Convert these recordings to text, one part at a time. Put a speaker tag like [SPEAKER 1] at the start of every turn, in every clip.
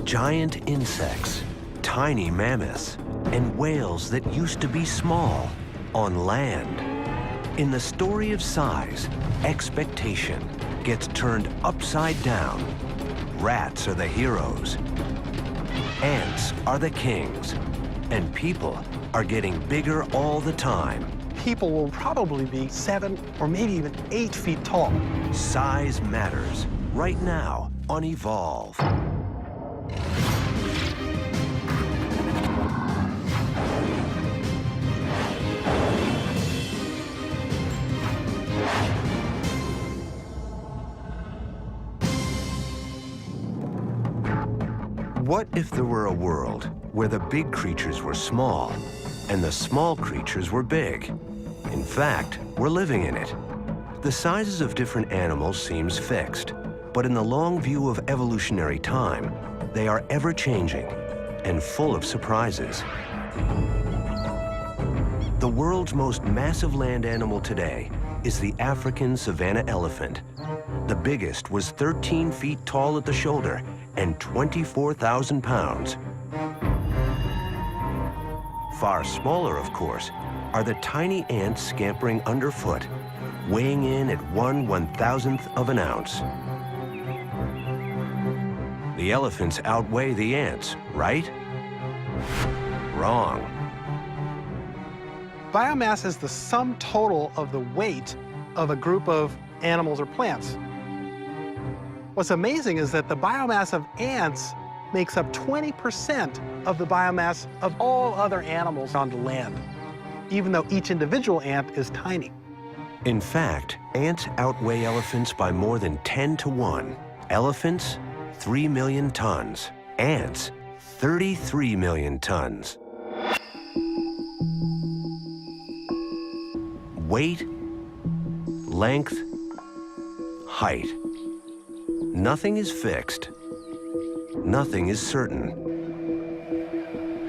[SPEAKER 1] giant insects, tiny mammoths, and whales that used to be small on land. In the story of size, expectation gets turned upside down. Rats are the heroes. Ants are the kings. And people are getting bigger all the time.
[SPEAKER 2] People will probably be 7 or maybe even 8 feet tall.
[SPEAKER 1] Size matters right now on Evolve. What if there were a world where the big creatures were small and the small creatures were big? In fact, we're living in it. The sizes of different animals seems fixed, but in the long view of evolutionary time, they are ever-changing and full of surprises. The world's most massive land animal today is the African savanna elephant. The biggest was 13 feet tall at the shoulder and 24,000 pounds. Far smaller, of course, are the tiny ants scampering underfoot, weighing in at 1/1000th of an ounce. The elephants outweigh the ants, right? Wrong.
[SPEAKER 2] Biomass is the sum total of the weight of a group of animals or plants. What's amazing is that the biomass of ants makes up 20% of the biomass of all other animals on the land, even though each individual ant is tiny.
[SPEAKER 1] In fact, ants outweigh elephants by more than 10 to 1. Elephants, 3 million tons. Ants, 33 million tons. Weight, length, height. Nothing is fixed. Nothing is certain.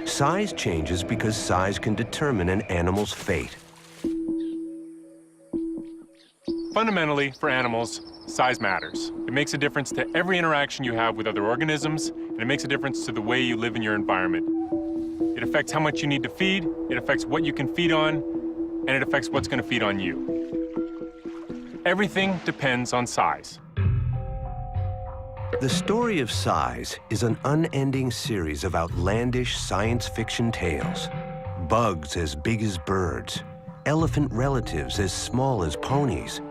[SPEAKER 1] Size changes because size can determine an animal's fate.
[SPEAKER 3] Fundamentally, for animals, size matters. It makes a difference to every interaction you have with other organisms, and it makes a difference to the way you live in your environment. It affects how much you need to feed, it affects what you can feed on, and it affects what's going to feed on you. Everything depends on size.
[SPEAKER 1] The story of size is an unending series of outlandish science fiction tales. Bugs as big as birds, elephant relatives as small as ponies.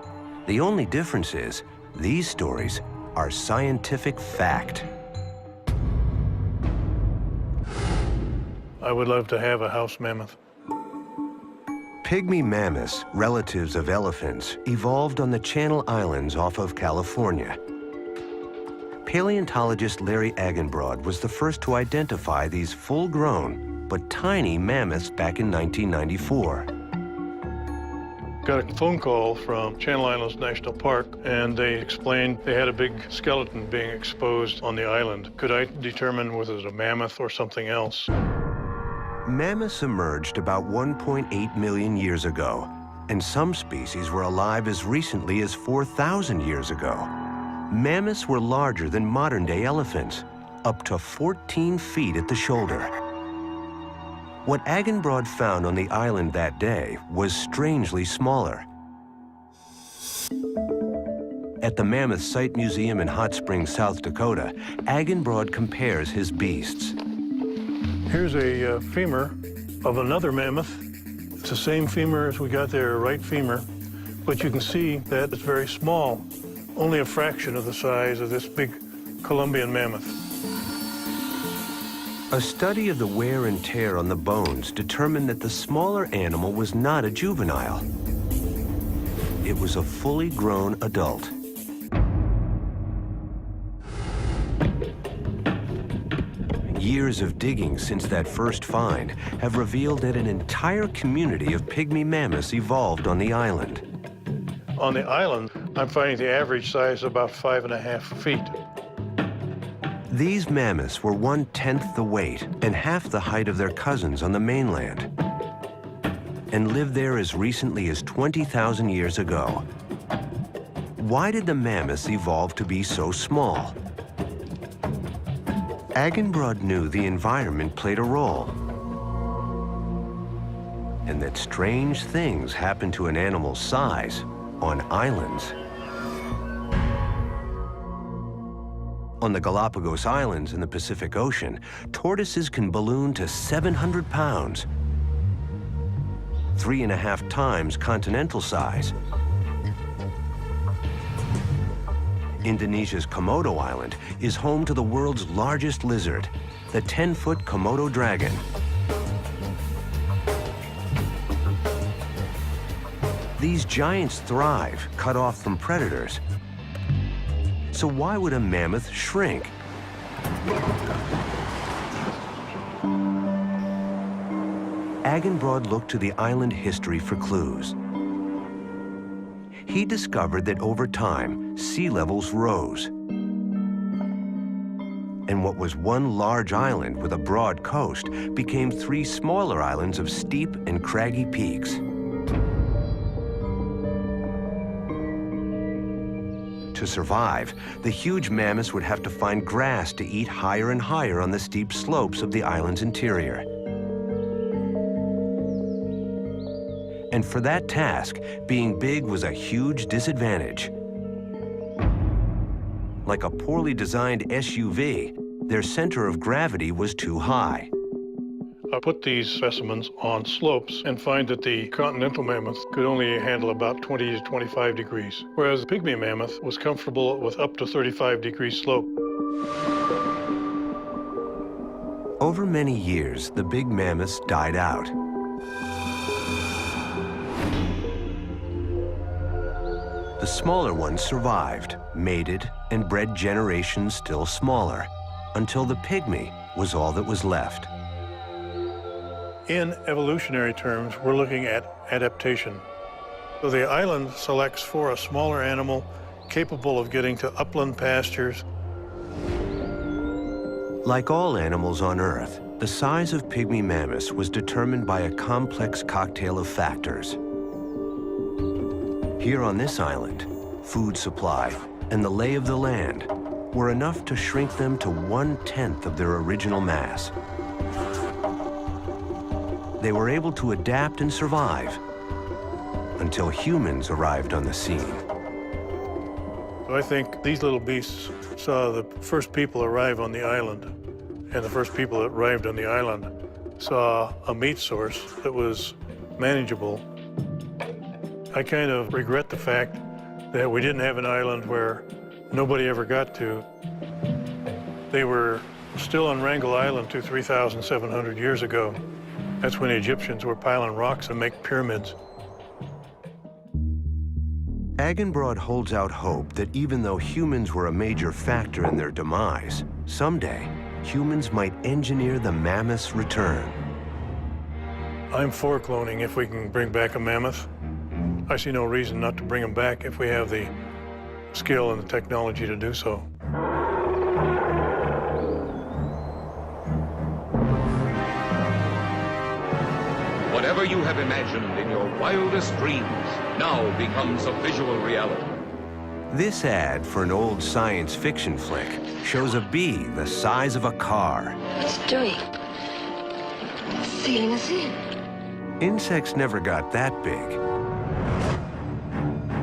[SPEAKER 1] The only difference is these stories are scientific fact.
[SPEAKER 4] I would love to have a house mammoth.
[SPEAKER 1] Pygmy mammoths, relatives of elephants, evolved on the Channel Islands off of California. Paleontologist Larry Agenbrod was the first to identify these full-grown but tiny mammoths back in 1994.
[SPEAKER 4] Got a phone call from Channel Islands National Park, and they explained they had a big skeleton being exposed on the island. Could I determine whether it was a mammoth or something else?
[SPEAKER 1] Mammoths emerged about 1.8 million years ago, and some species were alive as recently as 4,000 years ago. Mammoths were larger than modern-day elephants, up to 14 feet at the shoulder. What Agenbrod found on the island that day was strangely smaller. At the Mammoth Site Museum in Hot Springs, South Dakota, Agenbrod compares his beasts.
[SPEAKER 4] Here's a femur of another mammoth. It's the same femur as we got there, right femur, but you can see that it's very small, only a fraction of the size of this big Columbian mammoth.
[SPEAKER 1] A study of the wear and tear on the bones determined that the smaller animal was not a juvenile. It was a fully grown adult. Years of digging since that first find have revealed that an entire community of pygmy mammoths evolved on the island.
[SPEAKER 4] On the island, I'm finding the average size about 5.5 feet.
[SPEAKER 1] These mammoths were 1/10 the weight and half the height of their cousins on the mainland, and lived there as recently as 20,000 years ago. Why did the mammoths evolve to be so small? Agenbrod knew the environment played a role, and that strange things happen to an animal's size on islands. On the Galapagos Islands in the Pacific Ocean, tortoises can balloon to 700 pounds, 3.5 times continental size. Indonesia's Komodo Island is home to the world's largest lizard, the 10-foot Komodo dragon. These giants thrive, cut off from predators. So why would a mammoth shrink? Agenbrod looked to the island history for clues. He discovered that over time, sea levels rose. And what was one large island with a broad coast became 3 smaller islands of steep and craggy peaks. To survive, the huge mammoths would have to find grass to eat higher and higher on the steep slopes of the island's interior. And for that task, being big was a huge disadvantage. Like a poorly designed SUV, their center of gravity was too high.
[SPEAKER 4] I put these specimens on slopes and find that the continental mammoth could only handle about 20 to 25 degrees, whereas the pygmy mammoth was comfortable with up to 35-degree slope.
[SPEAKER 1] Over many years, the big mammoths died out. The smaller ones survived, mated, and bred generations still smaller, until the pygmy was all that was left.
[SPEAKER 4] In evolutionary terms, we're looking at adaptation. So the island selects for a smaller animal capable of getting to upland pastures.
[SPEAKER 1] Like all animals on Earth, the size of pygmy mammoths was determined by a complex cocktail of factors. Here on this island, food supply and the lay of the land were enough to shrink them to 1/10 of their original mass. They were able to adapt and survive until humans arrived on the scene.
[SPEAKER 4] I think these little beasts saw the first people arrive on the island, and the first people that arrived on the island saw a meat source that was manageable. I kind of regret the fact that we didn't have an island where nobody ever got to. They were still on Wrangel Island 3,700 years ago. That's when the Egyptians were piling rocks to make pyramids.
[SPEAKER 1] Agenbrod holds out hope that even though humans were a major factor in their demise, someday humans might engineer the mammoth's return.
[SPEAKER 4] I'm for cloning if we can bring back a mammoth. I see no reason not to bring them back if we have the skill and the technology to do so.
[SPEAKER 5] Whatever you have imagined in your wildest dreams now becomes a visual reality.
[SPEAKER 1] This ad for an old science fiction flick shows a bee the size of a car.
[SPEAKER 6] What's it doing? Sealing us in.
[SPEAKER 1] Insects never got that big.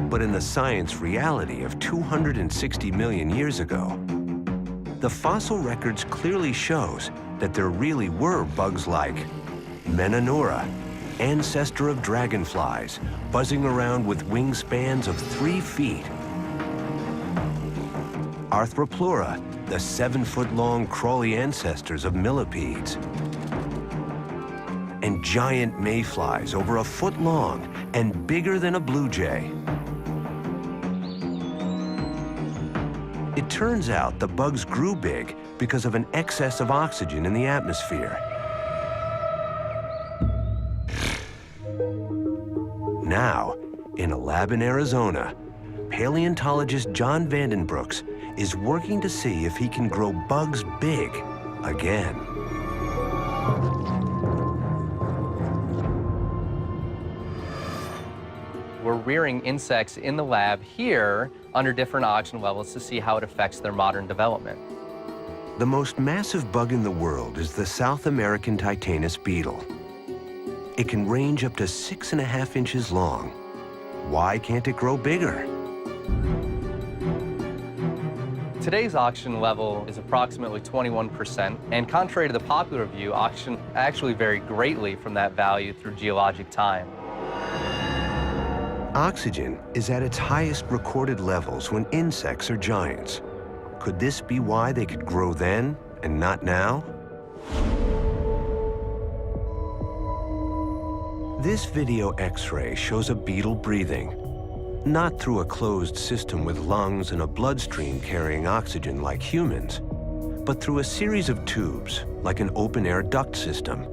[SPEAKER 1] But in the science reality of 260 million years ago, the fossil records clearly shows that there really were bugs like Menonura, ancestor of dragonflies, buzzing around with wingspans of 3 feet. Arthropleura, the 7-foot-long crawly ancestors of millipedes. And giant mayflies over a foot long and bigger than a blue jay. It turns out the bugs grew big because of an excess of oxygen in the atmosphere. Now, in a lab in Arizona, paleontologist John Vandenbrooks is working to see if he can grow bugs big again.
[SPEAKER 7] We're rearing insects in the lab here under different oxygen levels to see how it affects their modern development.
[SPEAKER 1] The most massive bug in the world is the South American Titanus beetle. It can range up to 6.5 inches long. Why can't it grow bigger?
[SPEAKER 7] Today's oxygen level is approximately 21%, and contrary to the popular view, oxygen actually varied greatly from that value through geologic time.
[SPEAKER 1] Oxygen is at its highest recorded levels when insects are giants. Could this be why they could grow then and not now? This video X-ray shows a beetle breathing, not through a closed system with lungs and a bloodstream carrying oxygen like humans, but through a series of tubes, like an open-air duct system,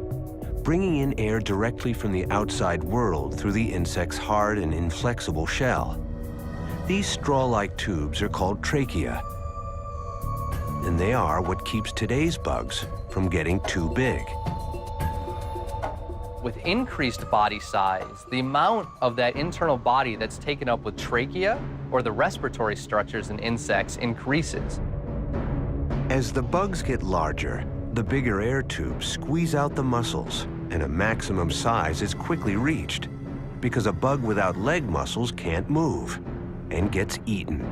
[SPEAKER 1] bringing in air directly from the outside world through the insect's hard and inflexible shell. These straw-like tubes are called trachea, and they are what keeps today's bugs from getting too big.
[SPEAKER 7] With increased body size, the amount of that internal body that's taken up with trachea, or the respiratory structures in insects, increases.
[SPEAKER 1] As the bugs get larger, the bigger air tubes squeeze out the muscles, and a maximum size is quickly reached, because a bug without leg muscles can't move and gets eaten.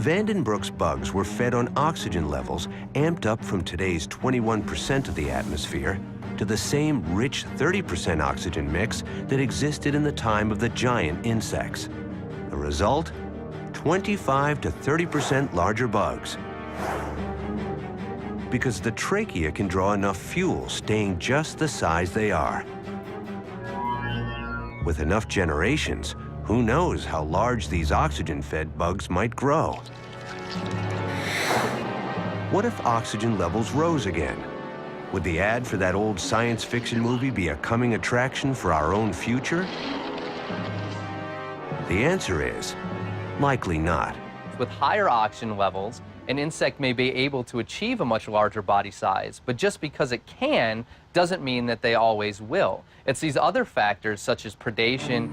[SPEAKER 1] Vandenbroek's bugs were fed on oxygen levels amped up from today's 21% of the atmosphere to the same rich 30% oxygen mix that existed in the time of the giant insects. The result? 25 to 30% larger bugs. Because the trachea can draw enough fuel, staying just the size they are. With enough generations, who knows how large these oxygen-fed bugs might grow? What if oxygen levels rose again? Would the ad for that old science fiction movie be a coming attraction for our own future? The answer is, likely not.
[SPEAKER 7] With higher oxygen levels, an insect may be able to achieve a much larger body size, but just because it can doesn't mean that they always will. It's these other factors, such as predation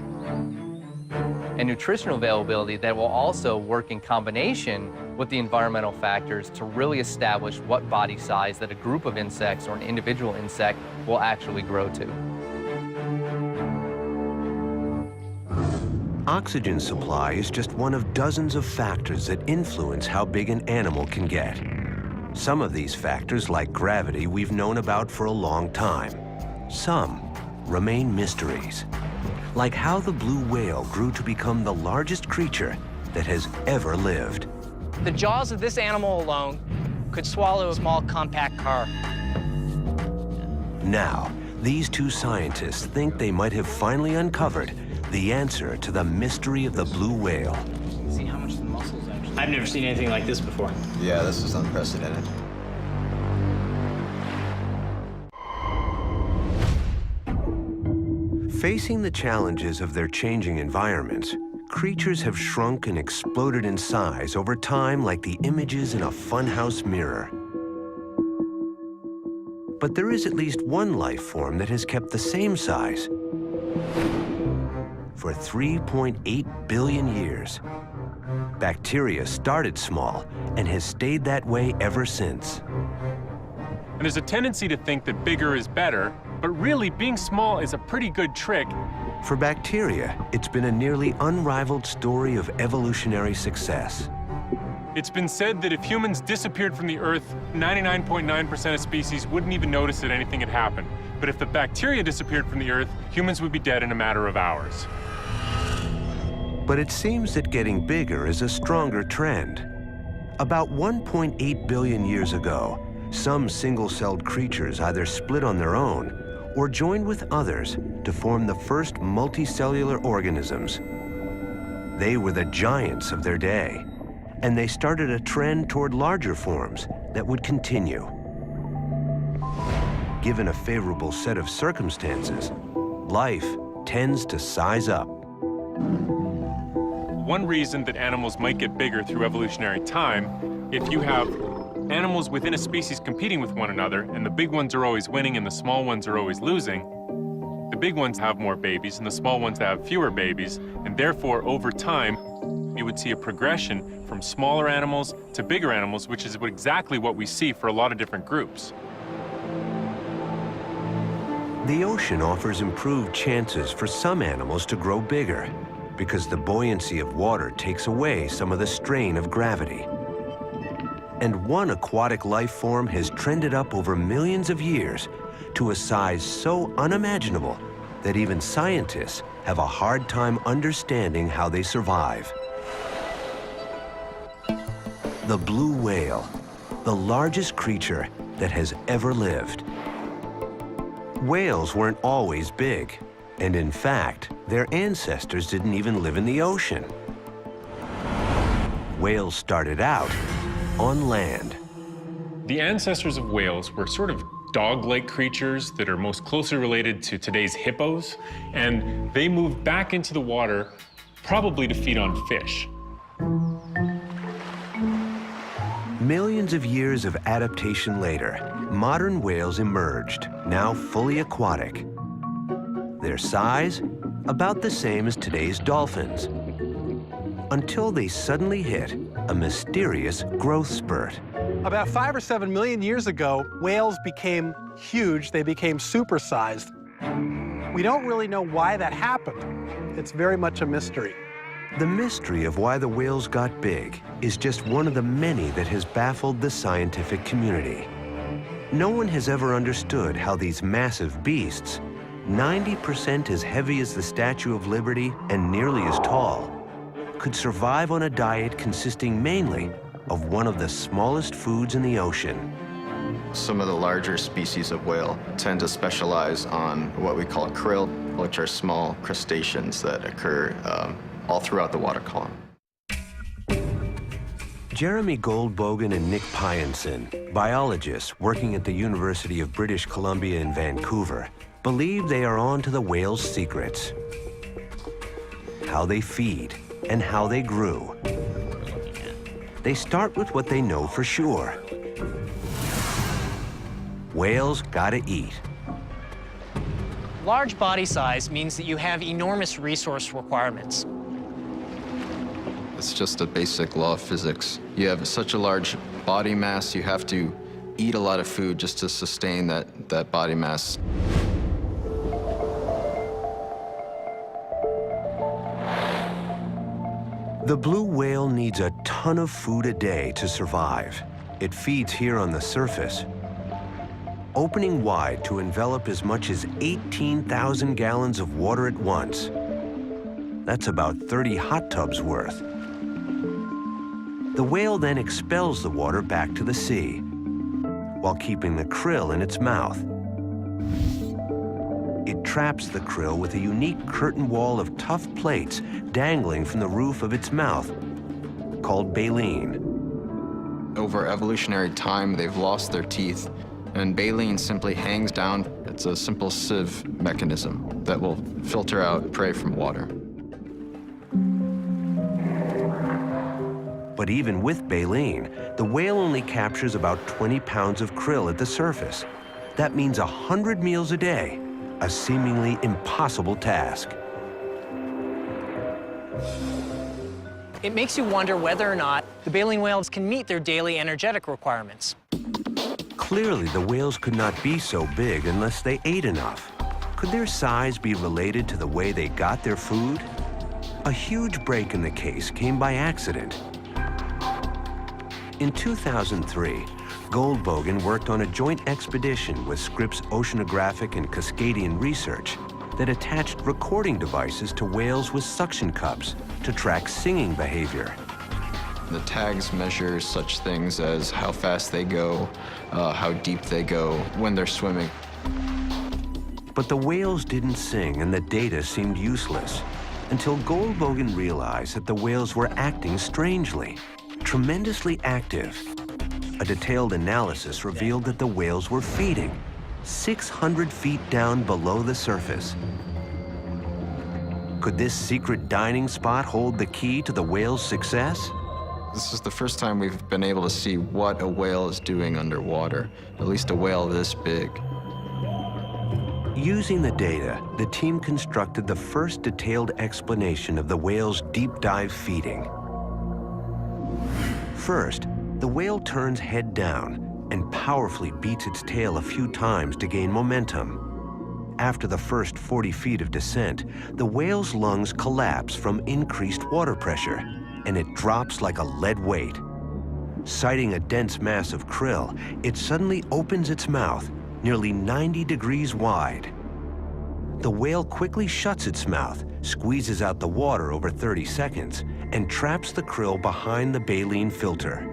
[SPEAKER 7] and nutritional availability, that will also work in combination with the environmental factors to really establish what body size that a group of insects or an individual insect will actually grow to.
[SPEAKER 1] Oxygen supply is just one of dozens of factors that influence how big an animal can get. Some of these factors, like gravity, we've known about for a long time. Some remain mysteries, like how the blue whale grew to become the largest creature that has ever lived.
[SPEAKER 6] The jaws of this animal alone could swallow a small compact car.
[SPEAKER 1] Now, these two scientists think they might have finally uncovered the answer to the mystery of the blue whale.
[SPEAKER 6] See how much the muscles actually... I've never seen anything like this before.
[SPEAKER 8] Yeah, this is unprecedented.
[SPEAKER 1] Facing the challenges of their changing environments, creatures have shrunk and exploded in size over time like the images in a funhouse mirror. But there is at least one life form that has kept the same size for 3.8 billion years. Bacteria started small and has stayed that way ever since.
[SPEAKER 3] And there's a tendency to think that bigger is better, but really being small is a pretty good trick.
[SPEAKER 1] For bacteria, it's been a nearly unrivaled story of evolutionary success.
[SPEAKER 3] It's been said that if humans disappeared from the Earth, 99.9% of species wouldn't even notice that anything had happened. But if the bacteria disappeared from the Earth, humans would be dead in a matter of hours.
[SPEAKER 1] But it seems that getting bigger is a stronger trend. About 1.8 billion years ago, some single-celled creatures either split on their own or joined with others to form the first multicellular organisms. They were the giants of their day, and they started a trend toward larger forms that would continue. Given a favorable set of circumstances, life tends to size up.
[SPEAKER 3] One reason that animals might get bigger through evolutionary time, if you have animals within a species competing with one another, and the big ones are always winning and the small ones are always losing, the big ones have more babies and the small ones have fewer babies, and therefore, over time, you would see a progression from smaller animals to bigger animals, which is exactly what we see for a lot of different groups.
[SPEAKER 1] The ocean offers improved chances for some animals to grow bigger because the buoyancy of water takes away some of the strain of gravity. And one aquatic life form has trended up over millions of years to a size so unimaginable that even scientists have a hard time understanding how they survive. The blue whale, the largest creature that has ever lived. Whales weren't always big, and in fact, their ancestors didn't even live in the ocean. Whales started out on land.
[SPEAKER 3] The ancestors of whales were sort of dog-like creatures that are most closely related to today's hippos, and they moved back into the water probably to feed on fish.
[SPEAKER 1] Millions of years of adaptation later, modern whales emerged, now fully aquatic. Their size, about the same as today's dolphins, until they suddenly hit a mysterious growth spurt.
[SPEAKER 2] About 5 or 7 million years ago, whales became huge. They became supersized. We don't really know why that happened. It's very much a mystery.
[SPEAKER 1] The mystery of why the whales got big is just one of the many that has baffled the scientific community. No one has ever understood how these massive beasts, 90% as heavy as the Statue of Liberty and nearly as tall, could survive on a diet consisting mainly of one of the smallest foods in the ocean.
[SPEAKER 8] Some of the larger species of whale tend to specialize on what we call krill, which are small crustaceans that occur all throughout the water column.
[SPEAKER 1] Jeremy Goldbogen and Nick Pyenson, biologists working at the University of British Columbia in Vancouver, believe they are on to the whale's secrets. How they feed and how they grew. They start with what they know for sure. Whales gotta eat.
[SPEAKER 6] Large body size means that you have enormous resource requirements.
[SPEAKER 8] It's just a basic law of physics. You have such a large body mass, you have to eat a lot of food just to sustain that body mass.
[SPEAKER 1] The blue whale needs a ton of food a day to survive. It feeds here on the surface, opening wide to envelop as much as 18,000 gallons of water at once. That's about 30 hot tubs worth. The whale then expels the water back to the sea, while keeping the krill in its mouth. It traps the krill with a unique curtain wall of tough plates dangling from the roof of its mouth, called baleen.
[SPEAKER 8] Over evolutionary time, they've lost their teeth, and baleen simply hangs down. It's a simple sieve mechanism that will filter out prey from water.
[SPEAKER 1] But even with baleen, the whale only captures about 20 pounds of krill at the surface. That means 100 meals a day, a seemingly impossible task.
[SPEAKER 6] It makes you wonder whether or not the baleen whales can meet their daily energetic requirements.
[SPEAKER 1] Clearly, the whales could not be so big unless they ate enough. Could their size be related to the way they got their food? A huge break in the case came by accident. In 2003, Goldbogen worked on a joint expedition with Scripps Oceanographic and Cascadian Research that attached recording devices to whales with suction cups to track singing behavior.
[SPEAKER 8] The tags measure such things as how fast they go, how deep they go, when they're swimming.
[SPEAKER 1] But the whales didn't sing and the data seemed useless until Goldbogen realized that the whales were acting strangely, tremendously active. A detailed analysis revealed that the whales were feeding 600 feet down below the surface. Could this secret dining spot hold the key to the whale's success?
[SPEAKER 8] This is the first time we've been able to see what a whale is doing underwater, at least a whale this big.
[SPEAKER 1] Using the data, the team constructed the first detailed explanation of the whale's deep dive feeding. First, the whale turns head down and powerfully beats its tail a few times to gain momentum. After the first 40 feet of descent, the whale's lungs collapse from increased water pressure, and it drops like a lead weight. Sighting a dense mass of krill, it suddenly opens its mouth, nearly 90 degrees wide. The whale quickly shuts its mouth, squeezes out the water over 30 seconds, and traps the krill behind the baleen filter.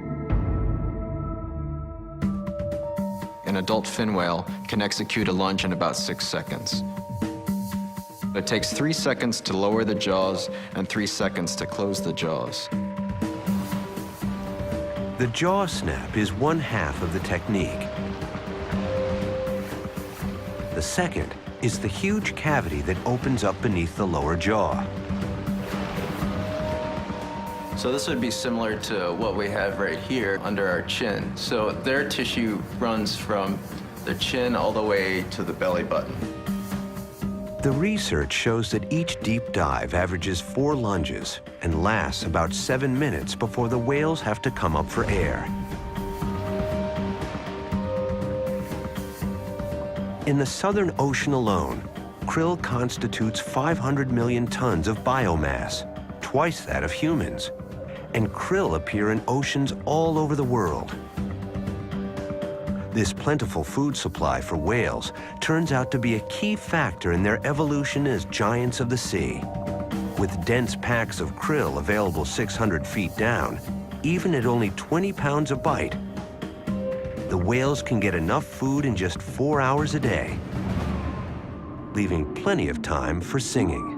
[SPEAKER 8] An adult fin whale can execute a lunge in about 6 seconds. It takes 3 seconds to lower the jaws and 3 seconds to close the jaws.
[SPEAKER 1] The jaw snap is one half of the technique. The second is the huge cavity that opens up beneath the lower jaw.
[SPEAKER 8] So this would be similar to what we have right here under our chin. So their tissue runs from the chin all the way to the belly button.
[SPEAKER 1] The research shows that each deep dive averages 4 lunges and lasts about 7 minutes before the whales have to come up for air. In the Southern Ocean alone, krill constitutes 500 million tons of biomass, twice that of humans. And krill appear in oceans all over the world. This plentiful food supply for whales turns out to be a key factor in their evolution as giants of the sea. With dense packs of krill available 600 feet down, even at only 20 pounds a bite, the whales can get enough food in just 4 hours a day, leaving plenty of time for singing.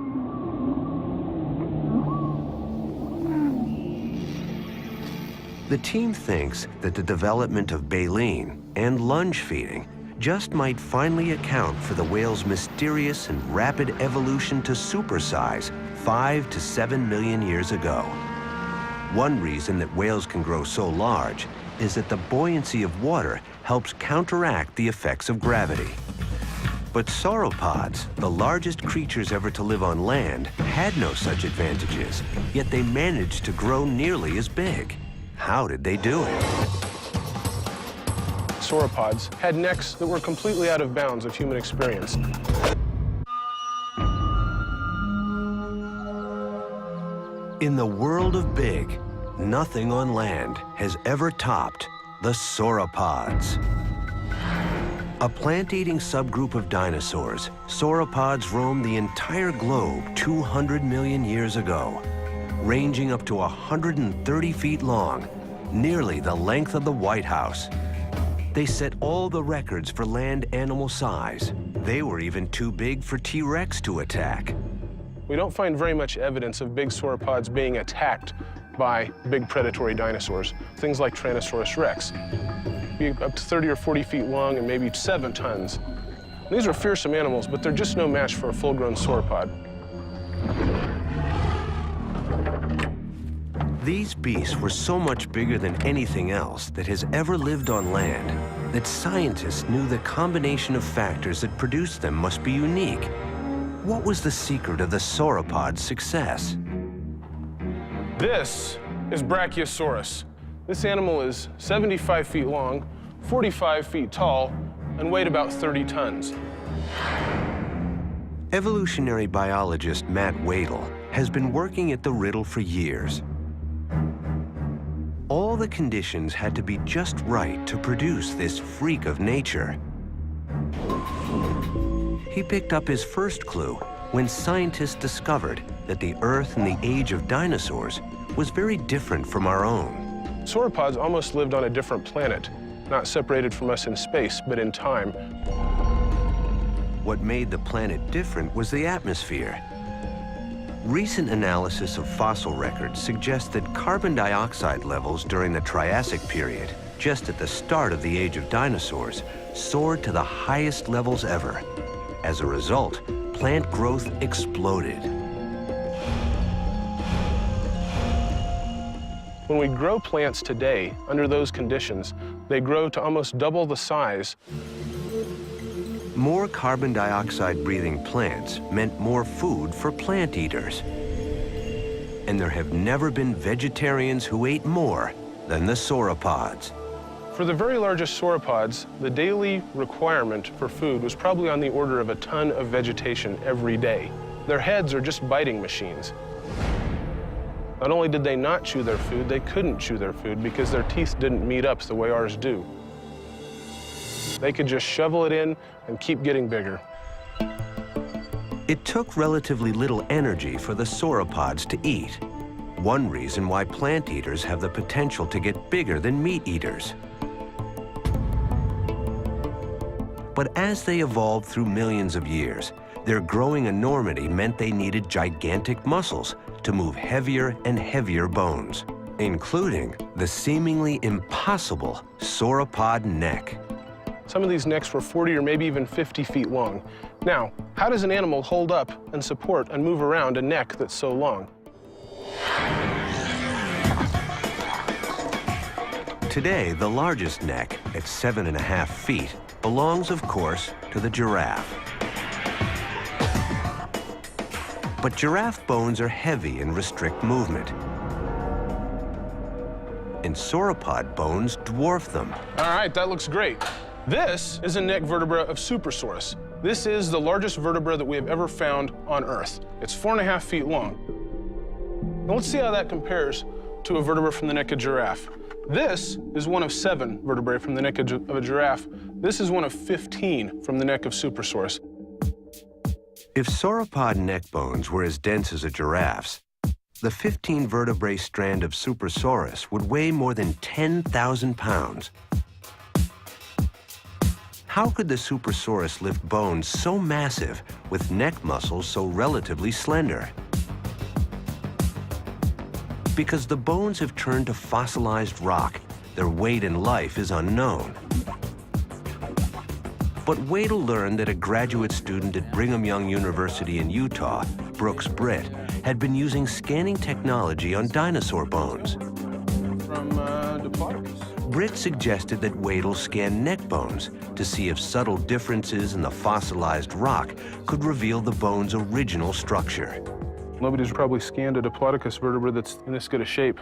[SPEAKER 1] The team thinks that the development of baleen and lunge feeding just might finally account for the whale's mysterious and rapid evolution to supersize 5 to 7 million years ago. One reason that whales can grow so large is that the buoyancy of water helps counteract the effects of gravity. But sauropods, the largest creatures ever to live on land, had no such advantages, yet they managed to grow nearly as big. How did they do it?
[SPEAKER 9] Sauropods had necks that were completely out of bounds of human experience.
[SPEAKER 1] In the world of big, nothing on land has ever topped the sauropods. A plant-eating subgroup of dinosaurs, sauropods roamed the entire globe 200 million years ago, ranging up to 130 feet long, nearly the length of the White House. They set all the records for land animal size. They were even too big for T-Rex to attack.
[SPEAKER 9] We don't find very much evidence of big sauropods being attacked by big predatory dinosaurs, things like Tyrannosaurus rex. Be up to 30 or 40 feet long and maybe 7 tons. These are fearsome animals, but they're just no match for a full-grown sauropod.
[SPEAKER 1] These beasts were so much bigger than anything else that has ever lived on land that scientists knew the combination of factors that produced them must be unique. What was the secret of the sauropod's success?
[SPEAKER 9] This is Brachiosaurus. This animal is 75 feet long, 45 feet tall, and weighed about 30 tons.
[SPEAKER 1] Evolutionary biologist Matt Wadel has been working at the riddle for years. All the conditions had to be just right to produce this freak of nature. He picked up his first clue when scientists discovered that the Earth in the age of dinosaurs was very different from our own.
[SPEAKER 9] Sauropods almost lived on a different planet, not separated from us in space, but in time.
[SPEAKER 1] What made the planet different was the atmosphere. Recent analysis of fossil records suggests that carbon dioxide levels during the Triassic period, just at the start of the age of dinosaurs, soared to the highest levels ever. As a result, plant growth exploded.
[SPEAKER 9] When we grow plants today, under those conditions, they grow to almost double the size.
[SPEAKER 1] More carbon dioxide-breathing plants meant more food for plant eaters. And there have never been vegetarians who ate more than the sauropods.
[SPEAKER 9] For the very largest sauropods, the daily requirement for food was probably on the order of a ton of vegetation every day. Their heads are just biting machines. Not only did they not chew their food, they couldn't chew their food because their teeth didn't meet up the way ours do. They could just shovel it in and keep getting bigger.
[SPEAKER 1] It took relatively little energy for the sauropods to eat. One reason why plant eaters have the potential to get bigger than meat eaters. But as they evolved through millions of years, their growing enormity meant they needed gigantic muscles to move heavier and heavier bones, including the seemingly impossible sauropod neck.
[SPEAKER 9] Some of these necks were 40 or maybe even 50 feet long. Now, how does an animal hold up and support and move around a neck that's so long?
[SPEAKER 1] Today, the largest neck, at 7.5 feet, belongs, of course, to the giraffe. But giraffe bones are heavy and restrict movement. And sauropod bones dwarf them.
[SPEAKER 9] All right, that looks great. This is a neck vertebra of Supersaurus. This is the largest vertebra that we have ever found on Earth. It's 4.5 feet long. Now let's see how that compares to a vertebra from the neck of giraffe. This is one of 7 vertebrae from the neck of a giraffe. This is one of 15 from the neck of Supersaurus.
[SPEAKER 1] If sauropod neck bones were as dense as a giraffe's, the 15 vertebrae strand of Supersaurus would weigh more than 10,000 pounds. How could the Supersaurus lift bones so massive with neck muscles so relatively slender? Because the bones have turned to fossilized rock, their weight in life is unknown. But Wadle learned that a graduate student at Brigham Young University in Utah, Brooks Britt, had been using scanning technology on dinosaur bones.
[SPEAKER 9] From Diplodocus.
[SPEAKER 1] Britt suggested that Wadle scan neck bones to see if subtle differences in the fossilized rock could reveal the bone's original structure.
[SPEAKER 9] Nobody's probably scanned a Diplodocus vertebra that's in this good a shape.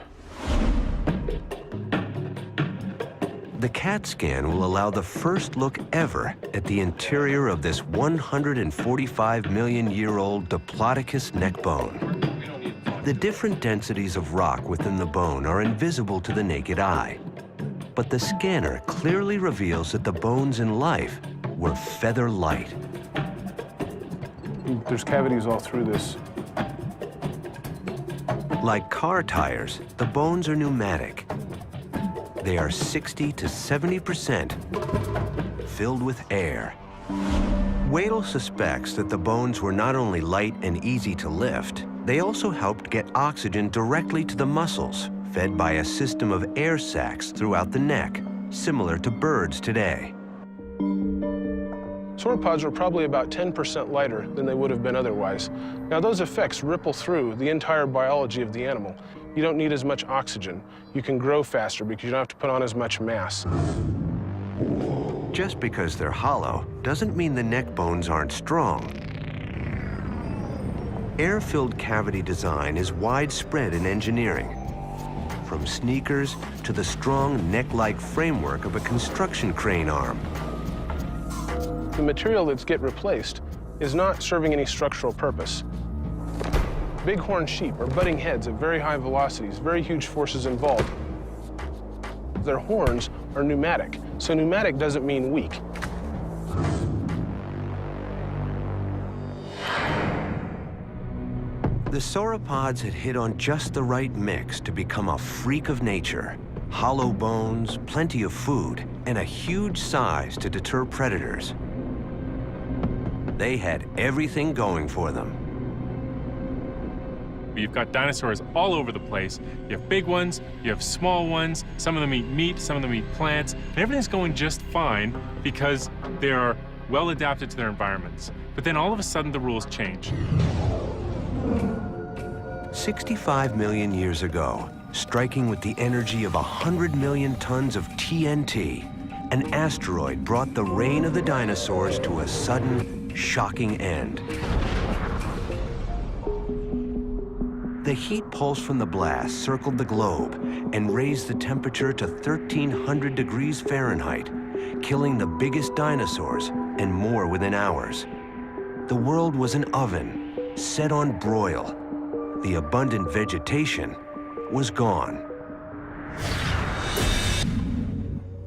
[SPEAKER 1] The CAT scan will allow the first look ever at the interior of this 145-million-year-old Diplodocus neck bone. The different densities of rock within the bone are invisible to the naked eye, but the scanner clearly reveals that the bones in life were feather light.
[SPEAKER 9] There's cavities all through this.
[SPEAKER 1] Like car tires, the bones are pneumatic. They are 60 to 70% filled with air. Wadle suspects that the bones were not only light and easy to lift, they also helped get oxygen directly to the muscles, fed by a system of air sacs throughout the neck, similar to birds today.
[SPEAKER 9] Sauropods were probably about 10% lighter than they would have been otherwise. Now, those effects ripple through the entire biology of the animal. You don't need as much oxygen. You can grow faster because you don't have to put on as much mass.
[SPEAKER 1] Just because they're hollow doesn't mean the neck bones aren't strong. Air-filled cavity design is widespread in engineering, from sneakers to the strong neck-like framework of a construction crane arm.
[SPEAKER 9] The material that's get replaced is not serving any structural purpose. Bighorn sheep are butting heads at very high velocities, very huge forces involved. Their horns are pneumatic, so pneumatic doesn't mean weak.
[SPEAKER 1] The sauropods had hit on just the right mix to become a freak of nature. Hollow bones, plenty of food, and a huge size to deter predators. They had everything going for them.
[SPEAKER 3] You've got dinosaurs all over the place. You have big ones, you have small ones, some of them eat meat, some of them eat plants, and everything's going just fine because they are well adapted to their environments. But then all of a sudden the rules change.
[SPEAKER 1] 65 million years ago, striking with the energy of 100 million tons of TNT, an asteroid brought the reign of the dinosaurs to a sudden, shocking end. The heat pulse from the blast circled the globe and raised the temperature to 1,300 degrees Fahrenheit, killing the biggest dinosaurs and more within hours. The world was an oven, set on broil. The abundant vegetation was gone.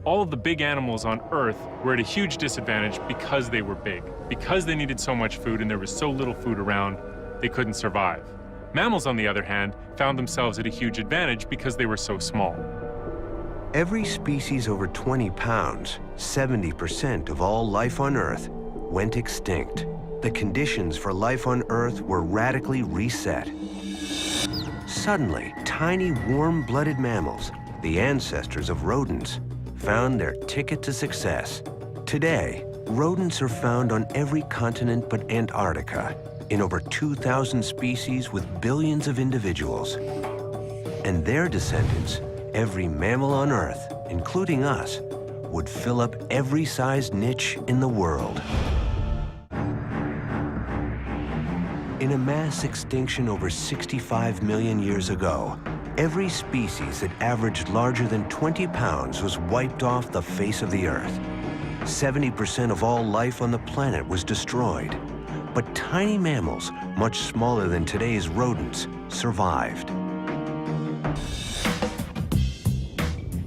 [SPEAKER 3] All of the big animals on Earth were at a huge disadvantage because they were big. Because they needed so much food and there was so little food around, they couldn't survive. Mammals, on the other hand, found themselves at a huge advantage because they were so small.
[SPEAKER 1] Every species over 20 pounds, 70% of all life on Earth, went extinct. The conditions for life on Earth were radically reset. Suddenly, tiny warm-blooded mammals, the ancestors of rodents, found their ticket to success. Today, rodents are found on every continent but Antarctica, in over 2,000 species with billions of individuals. And their descendants, every mammal on Earth, including us, would fill up every size niche in the world. In a mass extinction over 65 million years ago, every species that averaged larger than 20 pounds was wiped off the face of the Earth. 70% of all life on the planet was destroyed. But tiny mammals, much smaller than today's rodents, survived.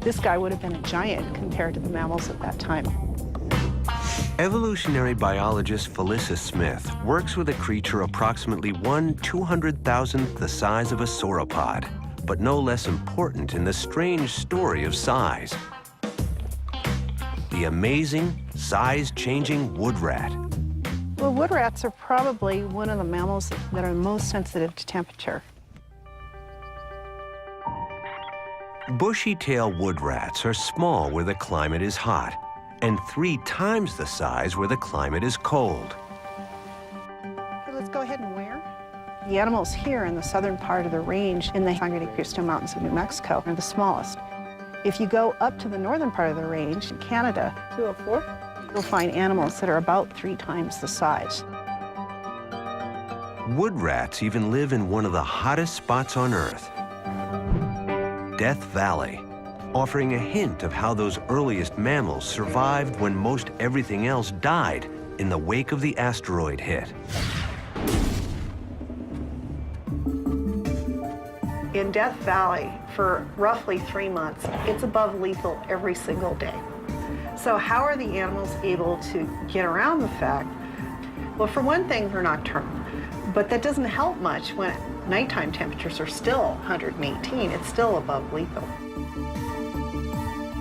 [SPEAKER 10] This guy would have been a giant compared to the mammals at that time.
[SPEAKER 1] Evolutionary biologist Felicia Smith works with a creature approximately 1/200,000th the size of a sauropod, but no less important in the strange story of size. The amazing, size-changing wood rat.
[SPEAKER 10] Well, wood rats are probably one of the mammals that are most sensitive to temperature.
[SPEAKER 1] Bushy-tailed wood rats are small where the climate is hot, and 3 times the size where the climate is cold.
[SPEAKER 10] Okay, let's go ahead and where? The animals here in the southern part of the range in the Sangre de Cristo Mountains of New Mexico are the smallest. If you go up to the northern part of the range in Canada, 204, you'll find animals that are about 3 times the size.
[SPEAKER 1] Wood rats even live in one of the hottest spots on Earth, Death Valley, offering a hint of how those earliest mammals survived when most everything else died in the wake of the asteroid hit.
[SPEAKER 10] In Death Valley, for roughly 3 months, it's above lethal every single day. So how are the animals able to get around the fact? Well, for one thing, they're nocturnal, but that doesn't help much when nighttime temperatures are still 118. It's still above lethal.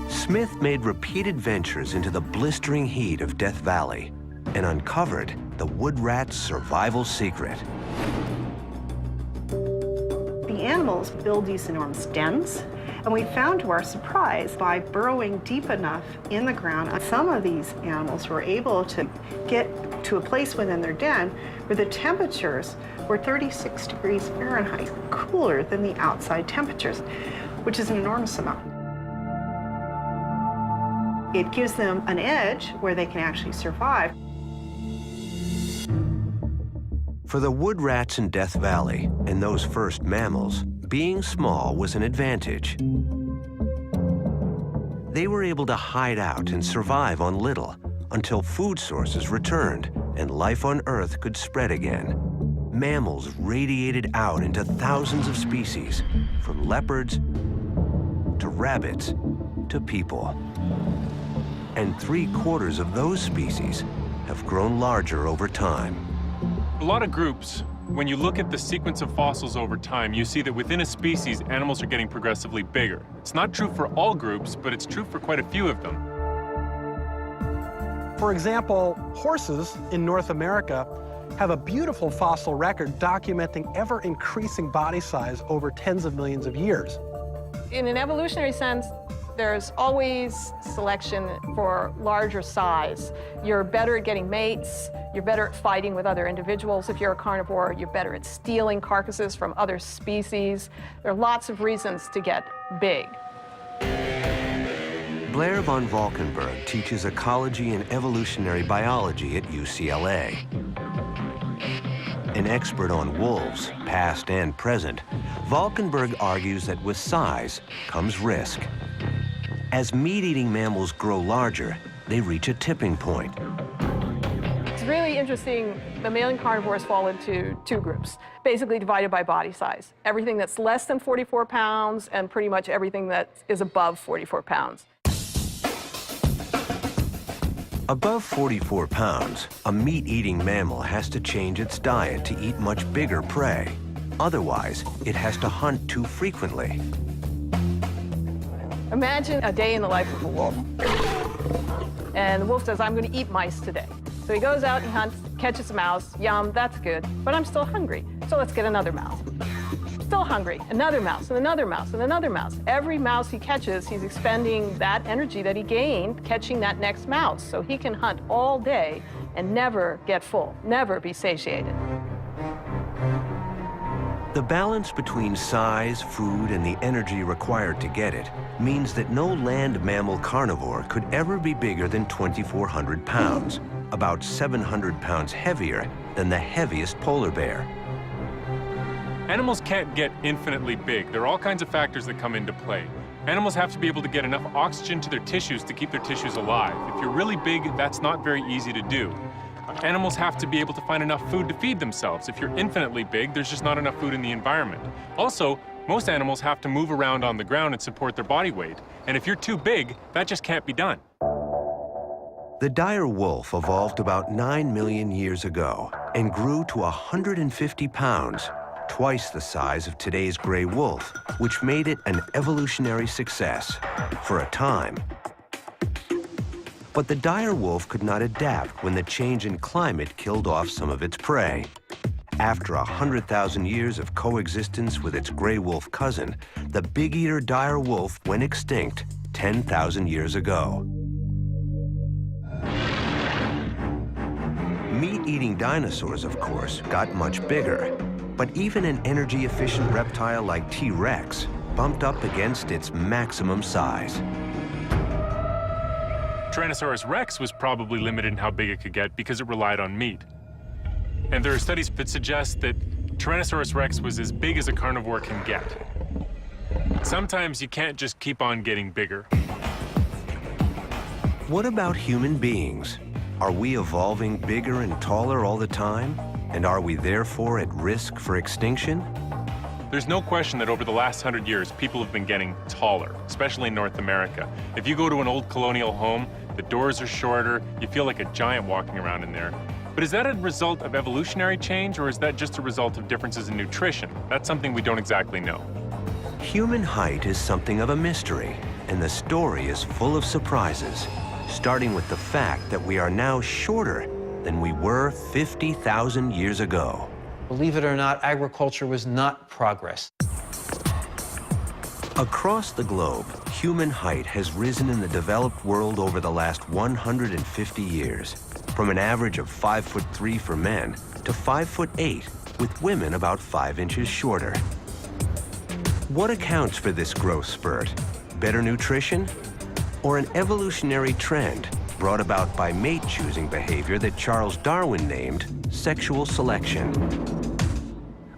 [SPEAKER 1] Smith made repeated ventures into the blistering heat of Death Valley and uncovered the wood rat's survival secret.
[SPEAKER 10] The animals build these enormous dens, and we found to our surprise, by burrowing deep enough in the ground, some of these animals were able to get to a place within their den where the temperatures were 36 degrees Fahrenheit, cooler than the outside temperatures, which is an enormous amount. It gives them an edge where they can actually survive.
[SPEAKER 1] For the wood rats in Death Valley and those first mammals, being small was an advantage. They were able to hide out and survive on little until food sources returned and life on Earth could spread again. Mammals radiated out into thousands of species, from leopards to rabbits to people. And 3/4 of those species have grown larger over time.
[SPEAKER 3] A lot of groups, when you look at the sequence of fossils over time, you see that within a species, animals are getting progressively bigger. It's not true for all groups, but it's true for quite a few of them.
[SPEAKER 2] For example, horses in North America have a beautiful fossil record documenting ever-increasing body size over tens of millions of years.
[SPEAKER 11] In an evolutionary sense, there's always selection for larger size. You're better at getting mates, you're better at fighting with other individuals. If you're a carnivore, you're better at stealing carcasses from other species. There are lots of reasons to get big.
[SPEAKER 1] Blair von Valkenburg teaches ecology and evolutionary biology at UCLA. an expert on wolves, past and present, Valkenburg argues that with size comes risk. As meat-eating mammals grow larger, they reach a tipping point.
[SPEAKER 11] It's really interesting. Mammalian carnivores fall into two groups, basically divided by body size. Everything that's less than 44 pounds and pretty much everything that is above 44 pounds.
[SPEAKER 1] Above 44 pounds, a meat-eating mammal has to change its diet to eat much bigger prey. Otherwise, it has to hunt too frequently.
[SPEAKER 11] Imagine a day in the life of a wolf. And the wolf says, I'm going to eat mice today. So he goes out and hunts, catches a mouse. Yum, that's good, but I'm still hungry. So let's get another mouse. Still hungry, another mouse, and another mouse, and another mouse. Every mouse he catches, he's expending that energy that he gained catching that next mouse. So he can hunt all day and never get full, never be satiated.
[SPEAKER 1] The balance between size, food, and the energy required to get it means that no land mammal carnivore could ever be bigger than 2,400 pounds, about 700 pounds heavier than the heaviest polar bear.
[SPEAKER 3] Animals can't get infinitely big. There are all kinds of factors that come into play. Animals have to be able to get enough oxygen to their tissues to keep their tissues alive. If you're really big, that's not very easy to do. Animals have to be able to find enough food to feed themselves. If you're infinitely big, there's just not enough food in the environment. Also, most animals have to move around on the ground and support their body weight. And if you're too big, that just can't be done.
[SPEAKER 1] The dire wolf evolved about 9 million years ago and grew to 150 pounds, twice the size of today's gray wolf, which made it an evolutionary success for a time. But the dire wolf could not adapt when the change in climate killed off some of its prey. After 100,000 years of coexistence with its gray wolf cousin, the big-eater dire wolf went extinct 10,000 years ago. Meat-eating dinosaurs, of course, got much bigger. But even an energy-efficient reptile like T-Rex bumped up against its maximum size.
[SPEAKER 3] Tyrannosaurus rex was probably limited in how big it could get because it relied on meat. And there are studies that suggest that Tyrannosaurus rex was as big as a carnivore can get. Sometimes you can't just keep on getting bigger.
[SPEAKER 1] What about human beings? Are we evolving bigger and taller all the time? And are we therefore at risk for extinction?
[SPEAKER 3] There's no question that over the last 100 years, people have been getting taller, especially in North America. If you go to an old colonial home, the doors are shorter, you feel like a giant walking around in there. But is that a result of evolutionary change, or is that just a result of differences in nutrition? That's something we don't exactly know.
[SPEAKER 1] Human height is something of a mystery, and the story is full of surprises, starting with the fact that we are now shorter than we were 50,000 years ago.
[SPEAKER 12] Believe it or not, agriculture was not progress.
[SPEAKER 1] Across the globe, human height has risen in the developed world over the last 150 years, from an average of 5'3" for men to 5'8", with women about 5 inches shorter. What accounts for this growth spurt? Better nutrition? Or an evolutionary trend brought about by mate-choosing behavior that Charles Darwin named sexual selection?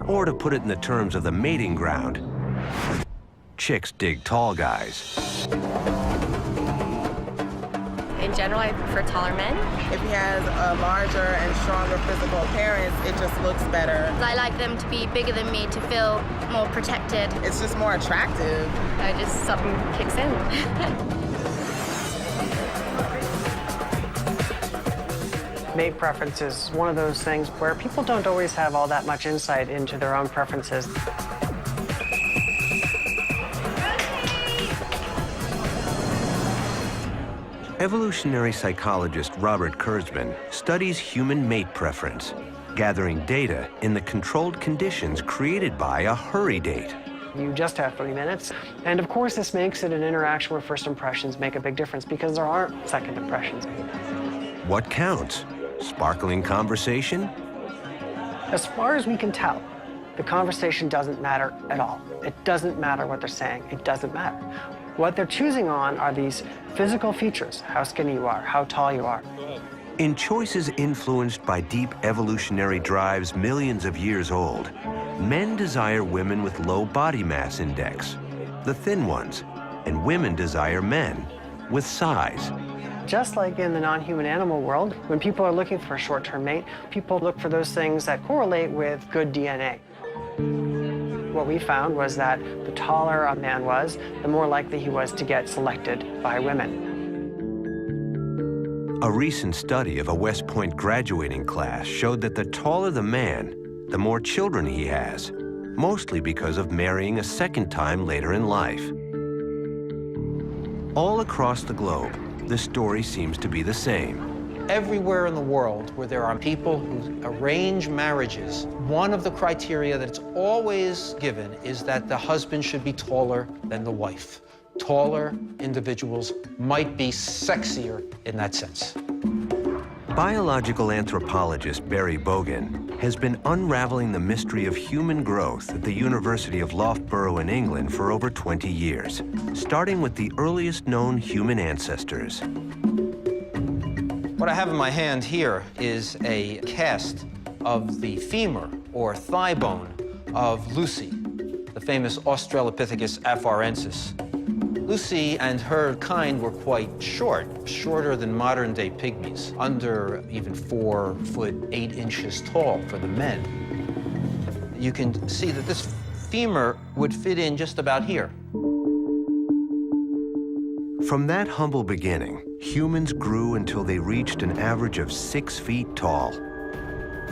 [SPEAKER 1] Or to put it in the terms of the mating ground, chicks dig tall guys.
[SPEAKER 13] In general, I prefer taller men.
[SPEAKER 14] If he has a larger and stronger physical appearance, it just looks better.
[SPEAKER 13] I like them to be bigger than me to feel more protected.
[SPEAKER 14] It's just more attractive.
[SPEAKER 13] Something kicks in.
[SPEAKER 15] Mate preference is one of those things where people don't always have all that much insight into their own preferences.
[SPEAKER 1] Evolutionary psychologist Robert Kurzban studies human mate preference, gathering data in the controlled conditions created by a hurry date.
[SPEAKER 15] You just have 3 minutes. And of course, this makes it an interaction where first impressions make a big difference because there aren't second impressions.
[SPEAKER 1] What counts? Sparkling conversation?
[SPEAKER 15] As far as we can tell, the conversation doesn't matter at all. It doesn't matter what they're saying. It doesn't matter. What they're choosing on are these physical features, how skinny you are, how tall you are.
[SPEAKER 1] In choices influenced by deep evolutionary drives millions of years old, men desire women with low body mass index, the thin ones, and women desire men with size.
[SPEAKER 15] Just like in the non-human animal world, when people are looking for a short-term mate, people look for those things that correlate with good DNA. What we found was that the taller a man was, the more likely he was to get selected by women.
[SPEAKER 1] A recent study of a West Point graduating class showed that the taller the man, the more children he has, mostly because of marrying a second time later in life. All across the globe, the story seems to be the same.
[SPEAKER 12] Everywhere in the world where there are people who arrange marriages, one of the criteria that's always given is that the husband should be taller than the wife. Taller individuals might be sexier in that sense.
[SPEAKER 1] Biological anthropologist Barry Bogan has been unraveling the mystery of human growth at the University of Loughborough in England for over 20 years, starting with the earliest known human ancestors.
[SPEAKER 12] What I have in my hand here is a cast of the femur or thigh bone of Lucy, the famous Australopithecus afarensis. Lucy and her kind were quite short, shorter than modern-day pygmies, under even 4 foot 8 inches tall for the men. You can see that this femur would fit in just about here.
[SPEAKER 1] From that humble beginning, humans grew until they reached an average of 6 feet tall.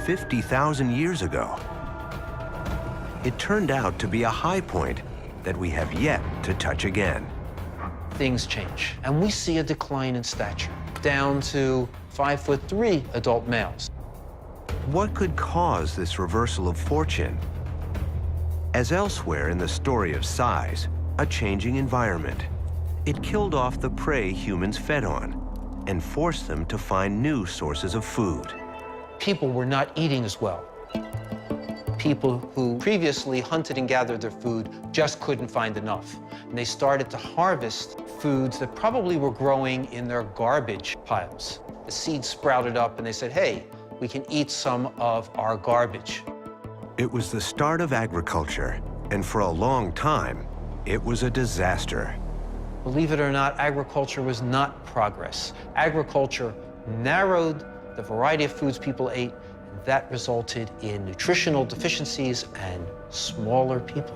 [SPEAKER 1] 50,000 years ago. It turned out to be a high point that we have yet to touch again.
[SPEAKER 12] Things change, and we see a decline in stature, down to 5'3" adult males.
[SPEAKER 1] What could cause this reversal of fortune? As elsewhere in the story of size, a changing environment. It killed off the prey humans fed on and forced them to find new sources of food.
[SPEAKER 12] People were not eating as well. People who previously hunted and gathered their food just couldn't find enough. And they started to harvest foods that probably were growing in their garbage piles. The seeds sprouted up and they said, hey, we can eat some of our garbage.
[SPEAKER 1] It was the start of agriculture, and for a long time, it was a disaster.
[SPEAKER 12] Believe it or not, agriculture was not progress. Agriculture narrowed the variety of foods people ate. That resulted in nutritional deficiencies and smaller people.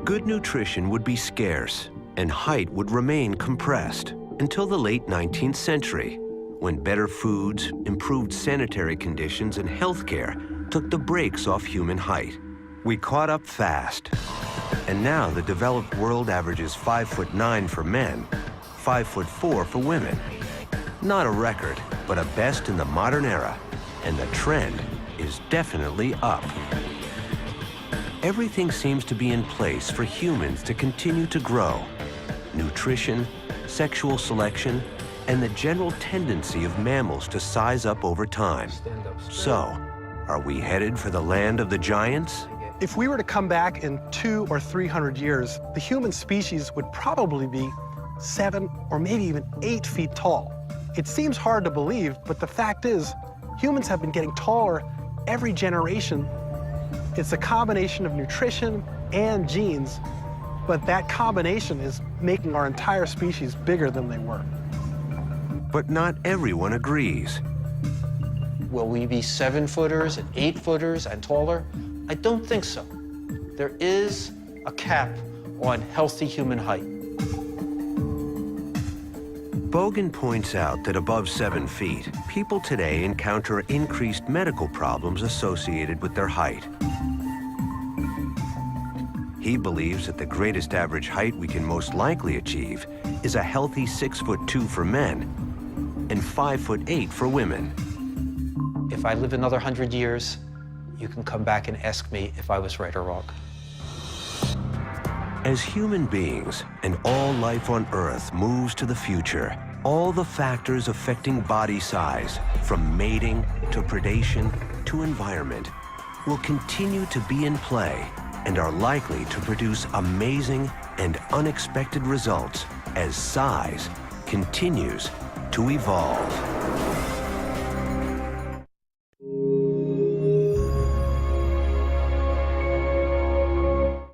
[SPEAKER 1] Good nutrition would be scarce, and height would remain compressed until the late 19th century, when better foods, improved sanitary conditions, and healthcare took the brakes off human height. We caught up fast, and now the developed world averages 5'9" for men, 5'4" for women. Not a record, but a best in the modern era, and the trend is definitely up. Everything seems to be in place for humans to continue to grow. Nutrition, sexual selection, and the general tendency of mammals to size up over time. So, are we headed for the land of the giants?
[SPEAKER 2] If we were to come back in 200 or 300 years, the human species would probably be 7 or maybe even 8 feet tall. It seems hard to believe, but the fact is, humans have been getting taller every generation. It's a combination of nutrition and genes, but that combination is making our entire species bigger than they were.
[SPEAKER 1] But not everyone agrees.
[SPEAKER 12] Will we be 7-footers and 8-footers and taller? I don't think so. There is a cap on healthy human height.
[SPEAKER 1] Bogan points out that above 7 feet, people today encounter increased medical problems associated with their height. He believes that the greatest average height we can most likely achieve is a healthy 6'2" for men and 5'8" for women.
[SPEAKER 12] If I live another 100 years, you can come back and ask me if I was right or wrong.
[SPEAKER 1] As human beings and all life on Earth moves to the future, all the factors affecting body size, from mating to predation to environment, will continue to be in play and are likely to produce amazing and unexpected results as size continues to evolve.